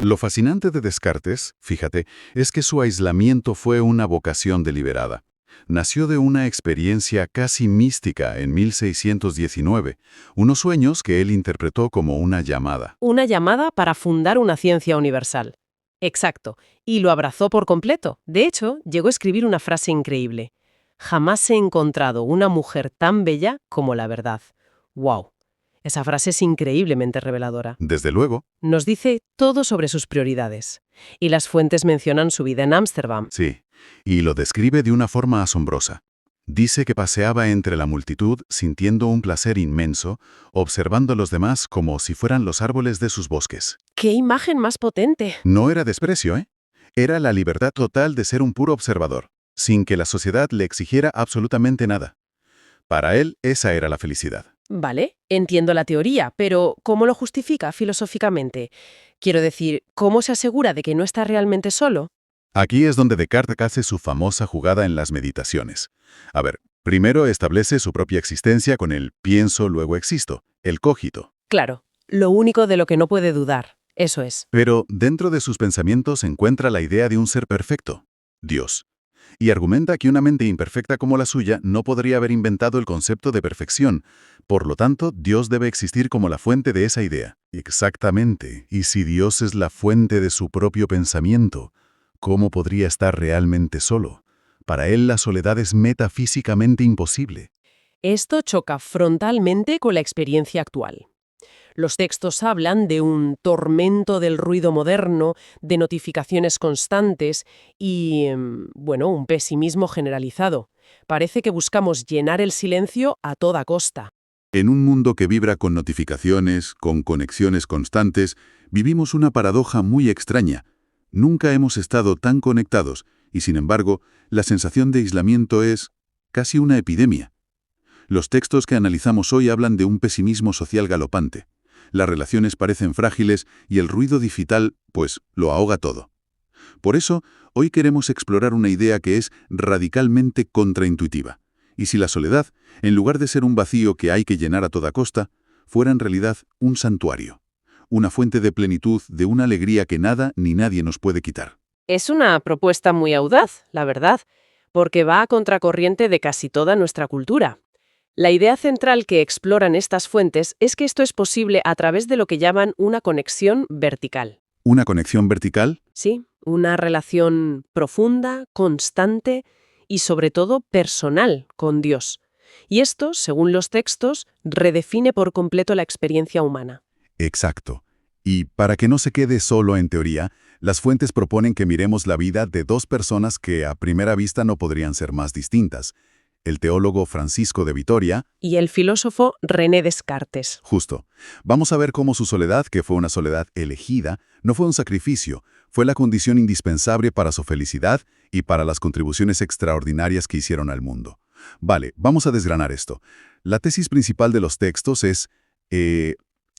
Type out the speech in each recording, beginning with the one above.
Lo fascinante de Descartes, fíjate, es que su aislamiento fue una vocación deliberada. Nació de una experiencia casi mística en 1619, unos sueños que él interpretó como una llamada. Una llamada para fundar una ciencia universal. Exacto, y lo abrazó por completo. De hecho, llegó a escribir una frase increíble. Jamás he encontrado una mujer tan bella como la verdad. ¡Wow! Esa frase es increíblemente reveladora. Desde luego, Nos dice todo sobre sus prioridades. Y las fuentes mencionan su vida en Ámsterdam. sí, y lo describe de una forma asombrosa. Dice que paseaba entre la multitud sintiendo un placer inmenso, observando a los demás como si fueran los árboles de sus bosques. ¡Qué imagen más potente! No era desprecio, ¿eh? Era la libertad total de ser un puro observador, sin que la sociedad le exigiera absolutamente nada. Para él, esa era la felicidad. Vale, entiendo la teoría, pero ¿cómo lo justifica filosóficamente? Quiero decir, ¿cómo se asegura de que no está realmente solo? Aquí es donde Descartes hace su famosa jugada en las meditaciones. A ver, primero establece su propia existencia con el pienso, luego existo, el cogito. Claro, lo único de lo que no puede dudar, eso es. Pero dentro de sus pensamientos encuentra la idea de un ser perfecto, Dios. Y argumenta que una mente imperfecta como la suya no podría haber inventado el concepto de perfección. Por lo tanto, Dios debe existir como la fuente de esa idea. Exactamente. Y si Dios es la fuente de su propio pensamiento, ¿cómo podría estar realmente solo? Para él la soledad es metafísicamente imposible. Esto choca frontalmente con la experiencia actual. Los textos hablan de un tormento del ruido moderno, de notificaciones constantes y, bueno, un pesimismo generalizado. Parece que buscamos llenar el silencio a toda costa. En un mundo que vibra con notificaciones, con conexiones constantes, vivimos una paradoja muy extraña. Nunca hemos estado tan conectados y, sin embargo, la sensación de aislamiento es casi una epidemia. Los textos que analizamos hoy hablan de un pesimismo social galopante. Las relaciones parecen frágiles y el ruido digital, pues, lo ahoga todo. Por eso, hoy queremos explorar una idea que es radicalmente contraintuitiva. Y si la soledad, en lugar de ser un vacío que hay que llenar a toda costa, fuera en realidad un santuario, una fuente de plenitud, de una alegría que nada ni nadie nos puede quitar. Es una propuesta muy audaz, la verdad, porque va a contracorriente de casi toda nuestra cultura. La idea central que exploran estas fuentes es que esto es posible a través de lo que llaman una conexión vertical. ¿Una conexión vertical? Sí, una relación profunda, constante y sobre todo personal con Dios. Y esto, según los textos, redefine por completo la experiencia humana. Exacto. Y para que no se quede solo en teoría, las fuentes proponen que miremos la vida de dos personas que a primera vista no podrían ser más distintas. El teólogo Francisco de Vitoria Y el filósofo René Descartes. Justo. Vamos a ver cómo su soledad, que fue una soledad elegida, no fue un sacrificio, fue la condición indispensable para su felicidad y para las contribuciones extraordinarias que hicieron al mundo. Vale, vamos a desgranar esto. La tesis principal de los textos es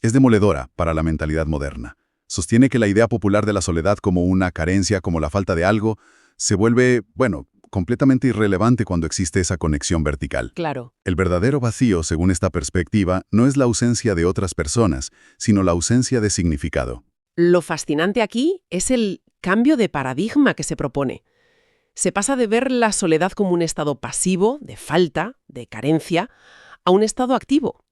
demoledora para la mentalidad moderna. Sostiene que la idea popular de la soledad como una carencia, como la falta de algo, se vuelve, completamente irrelevante cuando existe esa conexión vertical. Claro. El verdadero vacío, según esta perspectiva, no es la ausencia de otras personas, sino la ausencia de significado. Lo fascinante aquí es el cambio de paradigma que se propone. Se pasa de ver la soledad como un estado pasivo, de falta, de carencia, a un estado activo.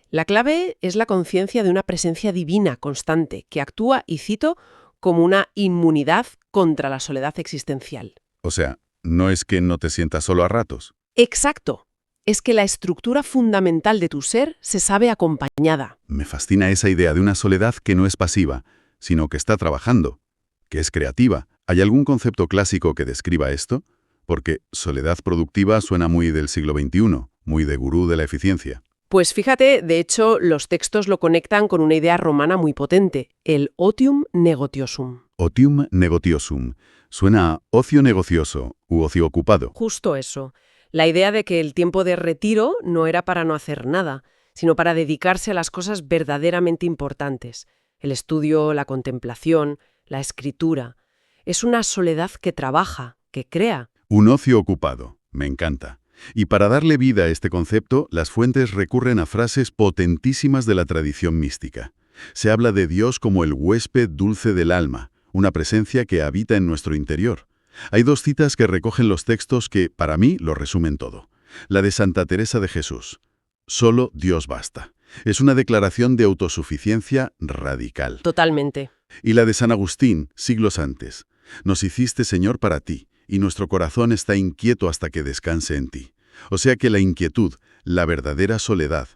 La clave es la conciencia de una presencia divina constante que actúa, y cito, como una inmunidad contra la soledad existencial. O sea, no es que no te sientas solo a ratos. Exacto. Es que la estructura fundamental de tu ser se sabe acompañada. Me fascina esa idea de una soledad que no es pasiva, sino que está trabajando, que es creativa. ¿Hay algún concepto clásico que describa esto? Porque soledad productiva suena muy del siglo XXI, muy de gurú de la eficiencia. Pues fíjate, de hecho, los textos lo conectan con una idea romana muy potente, el otium negotiosum. Otium negotiosum. Suena a ocio negocioso u ocio ocupado. Justo eso. La idea de que el tiempo de retiro no era para no hacer nada, sino para dedicarse a las cosas verdaderamente importantes. El estudio, la contemplación, la escritura. Es una soledad que trabaja, que crea. Un ocio ocupado. Me encanta. Y para darle vida a este concepto, las fuentes recurren a frases potentísimas de la tradición mística. Se habla de Dios como el huésped dulce del alma, una presencia que habita en nuestro interior. Hay dos citas que recogen los textos que, para mí, lo resumen todo. La de Santa Teresa de Jesús. Solo Dios basta. Es una declaración de autosuficiencia radical. Totalmente. Y la de San Agustín, siglos antes. Nos hiciste, Señor, para ti, y nuestro corazón está inquieto hasta que descanse en ti. O sea que la inquietud, la verdadera soledad,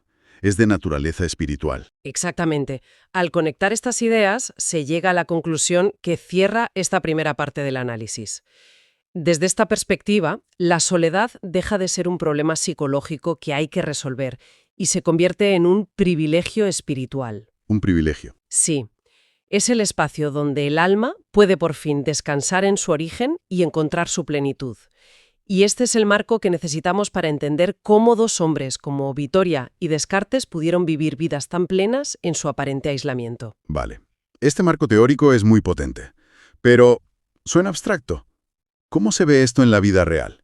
es de naturaleza espiritual. Exactamente. Al conectar estas ideas, se llega a la conclusión que cierra esta primera parte del análisis. Desde esta perspectiva, la soledad deja de ser un problema psicológico que hay que resolver y se convierte en un privilegio espiritual. Un privilegio. Sí. Es el espacio donde el alma puede por fin descansar en su origen y encontrar su plenitud. Y este es el marco que necesitamos para entender cómo dos hombres como Vittoria y Descartes pudieron vivir vidas tan plenas en su aparente aislamiento. Vale. Este marco teórico es muy potente, pero suena abstracto. ¿Cómo se ve esto en la vida real?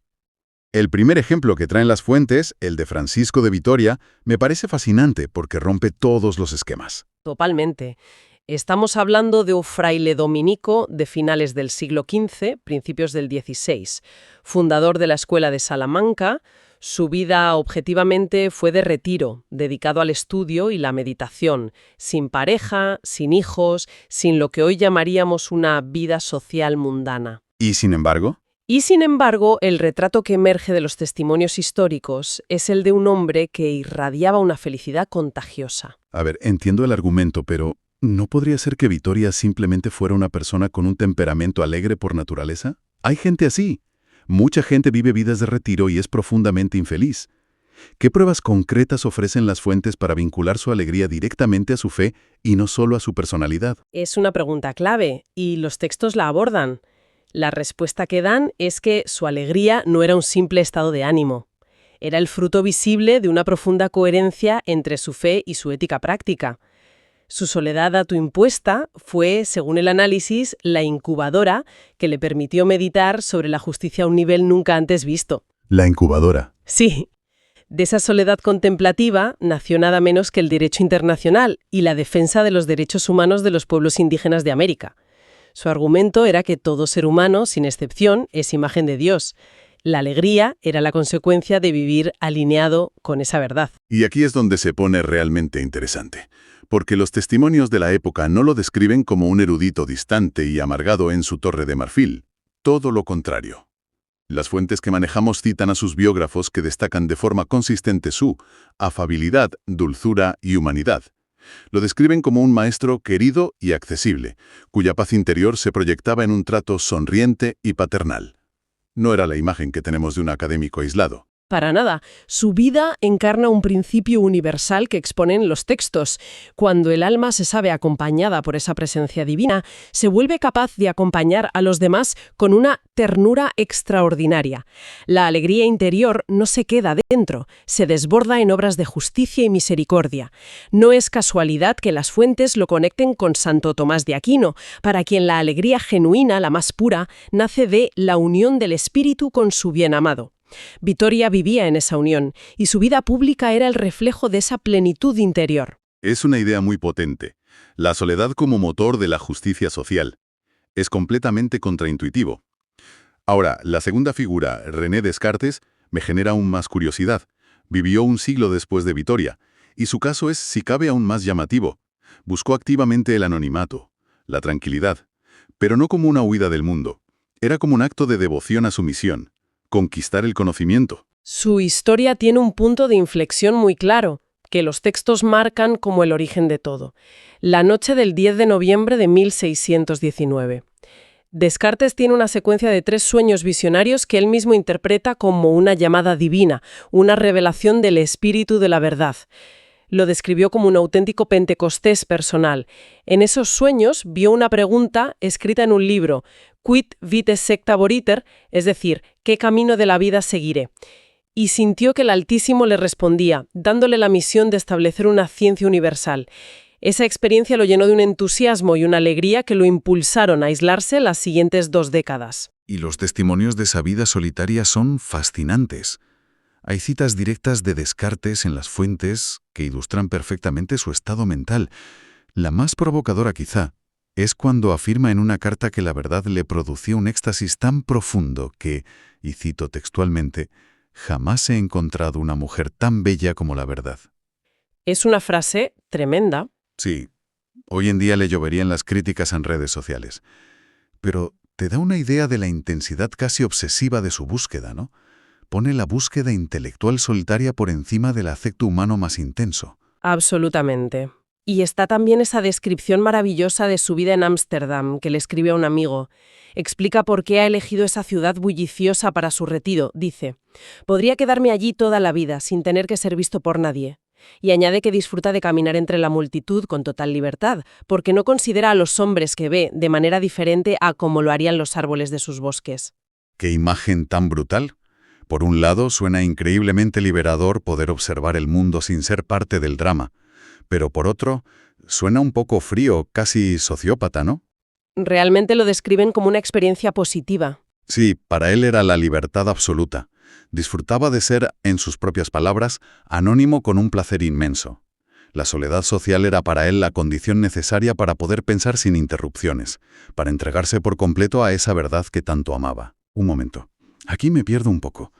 El primer ejemplo que traen las fuentes, el de Francisco de Vitoria, me parece fascinante porque rompe todos los esquemas. Totalmente. Estamos hablando de un fraile dominico de finales del siglo XV, principios del XVI, fundador de la Escuela de Salamanca. Su vida objetivamente fue de retiro, dedicado al estudio y la meditación, sin pareja, sin hijos, sin lo que hoy llamaríamos una vida social mundana. ¿Y sin embargo? Y sin embargo, el retrato que emerge de los testimonios históricos es el de un hombre que irradiaba una felicidad contagiosa. A ver, entiendo el argumento, pero ¿no podría ser que Vitoria simplemente fuera una persona con un temperamento alegre por naturaleza? Hay gente así. Mucha gente vive vidas de retiro y es profundamente infeliz. ¿Qué pruebas concretas ofrecen las fuentes para vincular su alegría directamente a su fe y no solo a su personalidad? Es una pregunta clave, y los textos la abordan. La respuesta que dan es que su alegría no era un simple estado de ánimo. Era el fruto visible de una profunda coherencia entre su fe y su ética práctica. Su soledad autoimpuesta fue, según el análisis, la incubadora que le permitió meditar sobre la justicia a un nivel nunca antes visto. La incubadora. Sí. De esa soledad contemplativa nació nada menos que el derecho internacional y la defensa de los derechos humanos de los pueblos indígenas de América. Su argumento era que todo ser humano, sin excepción, es imagen de Dios. La alegría era la consecuencia de vivir alineado con esa verdad. Y aquí es donde se pone realmente interesante, porque los testimonios de la época no lo describen como un erudito distante y amargado en su torre de marfil. Todo lo contrario. Las fuentes que manejamos citan a sus biógrafos que destacan de forma consistente su afabilidad, dulzura y humanidad. Lo describen como un maestro querido y accesible, cuya paz interior se proyectaba en un trato sonriente y paternal. No era la imagen que tenemos de un académico aislado. Para nada. Su vida encarna un principio universal que exponen los textos. Cuando el alma se sabe acompañada por esa presencia divina, se vuelve capaz de acompañar a los demás con una ternura extraordinaria. La alegría interior no se queda dentro, se desborda en obras de justicia y misericordia. No es casualidad que las fuentes lo conecten con Santo Tomás de Aquino, para quien la alegría genuina, la más pura, nace de la unión del espíritu con su bien amado. Vittoria vivía en esa unión, y su vida pública era el reflejo de esa plenitud interior. Es una idea muy potente. La soledad como motor de la justicia social. Es completamente contraintuitivo. Ahora, la segunda figura, René Descartes, me genera aún más curiosidad. Vivió un siglo después de Vittoria, y su caso es, si cabe, aún más llamativo. Buscó activamente el anonimato, la tranquilidad, pero no como una huida del mundo. Era como un acto de devoción a su misión. Conquistar el conocimiento. Su historia tiene un punto de inflexión muy claro, que los textos marcan como el origen de todo. La noche del 10 de noviembre de 1619. Descartes tiene una secuencia de 3 sueños visionarios que él mismo interpreta como una llamada divina, una revelación del espíritu de la verdad. Lo describió como un auténtico Pentecostés personal. En esos sueños vio una pregunta escrita en un libro, Quid vites secta voriter, es decir, ¿qué camino de la vida seguiré? Y sintió que el Altísimo le respondía, dándole la misión de establecer una ciencia universal. Esa experiencia lo llenó de un entusiasmo y una alegría que lo impulsaron a aislarse las siguientes 2 décadas. Y los testimonios de esa vida solitaria son fascinantes. Hay citas directas de Descartes en las fuentes que ilustran perfectamente su estado mental. La más provocadora quizá es cuando afirma en una carta que la verdad le producía un éxtasis tan profundo que, y cito textualmente, jamás he encontrado una mujer tan bella como la verdad. Es una frase tremenda. Sí, hoy en día le lloverían las críticas en redes sociales. Pero te da una idea de la intensidad casi obsesiva de su búsqueda, ¿no? Pone la búsqueda intelectual solitaria por encima del afecto humano más intenso. Absolutamente. Y está también esa descripción maravillosa de su vida en Ámsterdam, que le escribe a un amigo. Explica por qué ha elegido esa ciudad bulliciosa para su retiro. Dice, podría quedarme allí toda la vida sin tener que ser visto por nadie. Y añade que disfruta de caminar entre la multitud con total libertad, porque no considera a los hombres que ve de manera diferente a como lo harían los árboles de sus bosques. ¡Qué imagen tan brutal! Por un lado, suena increíblemente liberador poder observar el mundo sin ser parte del drama. Pero por otro, suena un poco frío, casi sociópata, ¿no? Realmente lo describen como una experiencia positiva. Sí, para él era la libertad absoluta. Disfrutaba de ser, en sus propias palabras, anónimo con un placer inmenso. La soledad social era para él la condición necesaria para poder pensar sin interrupciones, para entregarse por completo a esa verdad que tanto amaba. Un momento. Aquí me pierdo un poco.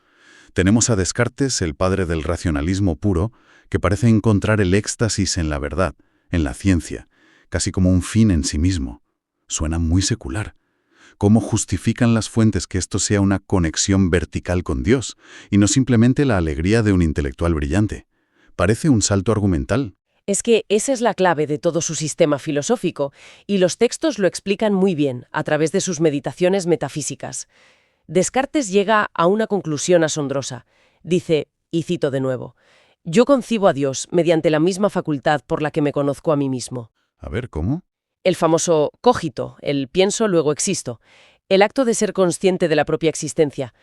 Tenemos a Descartes, el padre del racionalismo puro, que parece encontrar el éxtasis en la verdad, en la ciencia, casi como un fin en sí mismo. Suena muy secular. ¿Cómo justifican las fuentes que esto sea una conexión vertical con Dios, y no simplemente la alegría de un intelectual brillante? Parece un salto argumental. Es que esa es la clave de todo su sistema filosófico, y los textos lo explican muy bien a través de sus meditaciones metafísicas. Descartes llega a una conclusión asombrosa. Dice, y cito de nuevo, «Yo concibo a Dios mediante la misma facultad por la que me conozco a mí mismo». A ver, ¿cómo? El famoso cogito, el pienso luego existo, el acto de ser consciente de la propia existencia.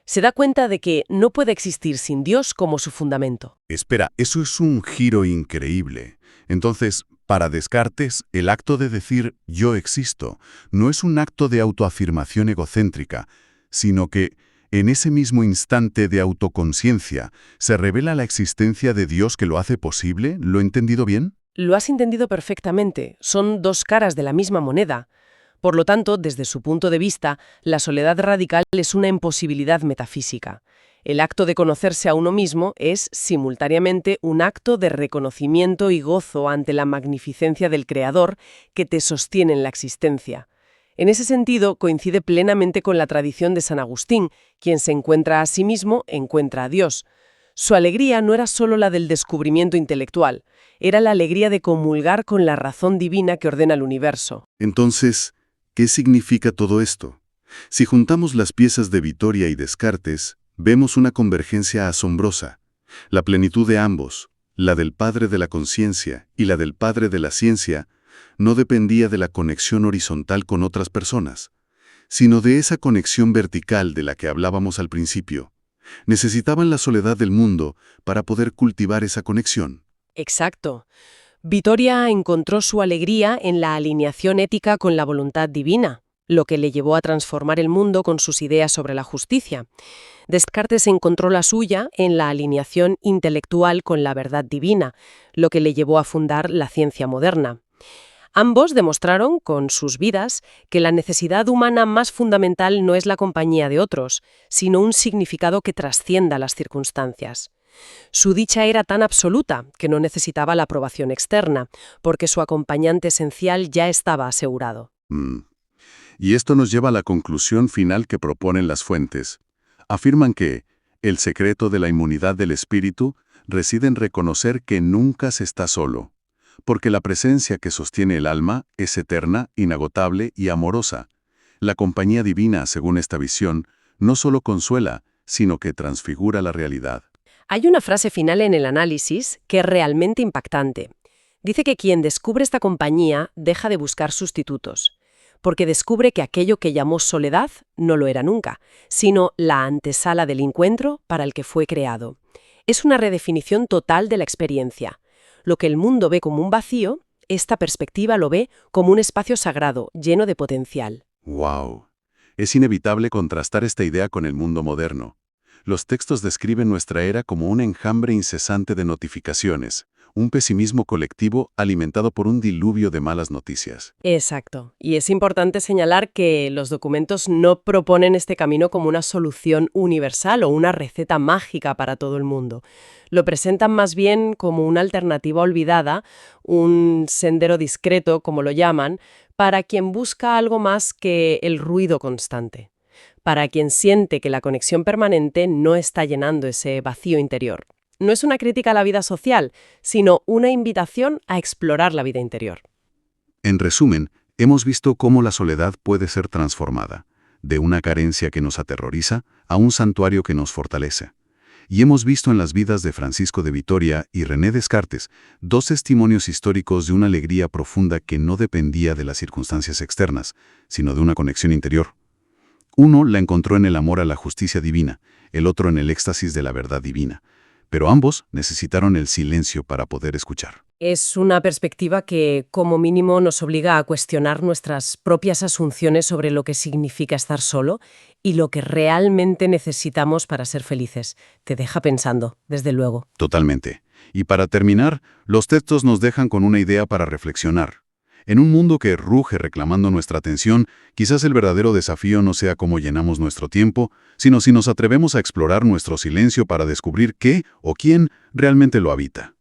Se da cuenta de que no puede existir sin Dios como su fundamento. Espera, eso es un giro increíble. Entonces, para Descartes, el acto de decir «yo existo» no es un acto de autoafirmación egocéntrica, sino que, en ese mismo instante de autoconciencia, se revela la existencia de Dios que lo hace posible. ¿Lo he entendido bien? Lo has entendido perfectamente. Son dos caras de la misma moneda. Por lo tanto, desde su punto de vista, la soledad radical es una imposibilidad metafísica. El acto de conocerse a uno mismo es, simultáneamente, un acto de reconocimiento y gozo ante la magnificencia del Creador que te sostiene en la existencia. En ese sentido, coincide plenamente con la tradición de San Agustín, quien se encuentra a sí mismo, encuentra a Dios. Su alegría no era solo la del descubrimiento intelectual, era la alegría de comulgar con la razón divina que ordena el universo. Entonces, ¿qué significa todo esto? Si juntamos las piezas de Vitoria y Descartes, vemos una convergencia asombrosa. La plenitud de ambos, la del padre de la conciencia y la del padre de la ciencia, no dependía de la conexión horizontal con otras personas, sino de esa conexión vertical de la que hablábamos al principio. Necesitaban la soledad del mundo para poder cultivar esa conexión. Exacto. Vitoria encontró su alegría en la alineación ética con la voluntad divina, lo que le llevó a transformar el mundo con sus ideas sobre la justicia. Descartes encontró la suya en la alineación intelectual con la verdad divina, lo que le llevó a fundar la ciencia moderna. Ambos demostraron, con sus vidas, que la necesidad humana más fundamental no es la compañía de otros, sino un significado que trascienda las circunstancias. Su dicha era tan absoluta que no necesitaba la aprobación externa, porque su acompañante esencial ya estaba asegurado. Y esto nos lleva a la conclusión final que proponen las fuentes. Afirman que el secreto de la inmunidad del espíritu reside en reconocer que nunca se está solo, porque la presencia que sostiene el alma es eterna, inagotable y amorosa. La compañía divina, según esta visión, no solo consuela, sino que transfigura la realidad. Hay una frase final en el análisis que es realmente impactante. Dice que quien descubre esta compañía deja de buscar sustitutos, porque descubre que aquello que llamó soledad no lo era nunca, sino la antesala del encuentro para el que fue creado. Es una redefinición total de la experiencia. Lo que el mundo ve como un vacío, esta perspectiva lo ve como un espacio sagrado, lleno de potencial. ¡Wow! Es inevitable contrastar esta idea con el mundo moderno. Los textos describen nuestra era como un enjambre incesante de notificaciones, un pesimismo colectivo alimentado por un diluvio de malas noticias. Exacto. Y es importante señalar que los documentos no proponen este camino como una solución universal o una receta mágica para todo el mundo. Lo presentan más bien como una alternativa olvidada, un sendero discreto, como lo llaman, para quien busca algo más que el ruido constante, para quien siente que la conexión permanente no está llenando ese vacío interior. No es una crítica a la vida social, sino una invitación a explorar la vida interior. En resumen, hemos visto cómo la soledad puede ser transformada, de una carencia que nos aterroriza a un santuario que nos fortalece. Y hemos visto en las vidas de Francisco de Vitoria y René Descartes dos testimonios históricos de una alegría profunda que no dependía de las circunstancias externas, sino de una conexión interior. Uno la encontró en el amor a la justicia divina, el otro en el éxtasis de la verdad divina. Pero ambos necesitaron el silencio para poder escuchar. Es una perspectiva que, como mínimo, nos obliga a cuestionar nuestras propias asunciones sobre lo que significa estar solo y lo que realmente necesitamos para ser felices. Te deja pensando, desde luego. Totalmente. Y para terminar, los textos nos dejan con una idea para reflexionar. En un mundo que ruge reclamando nuestra atención, quizás el verdadero desafío no sea cómo llenamos nuestro tiempo, sino si nos atrevemos a explorar nuestro silencio para descubrir qué o quién realmente lo habita.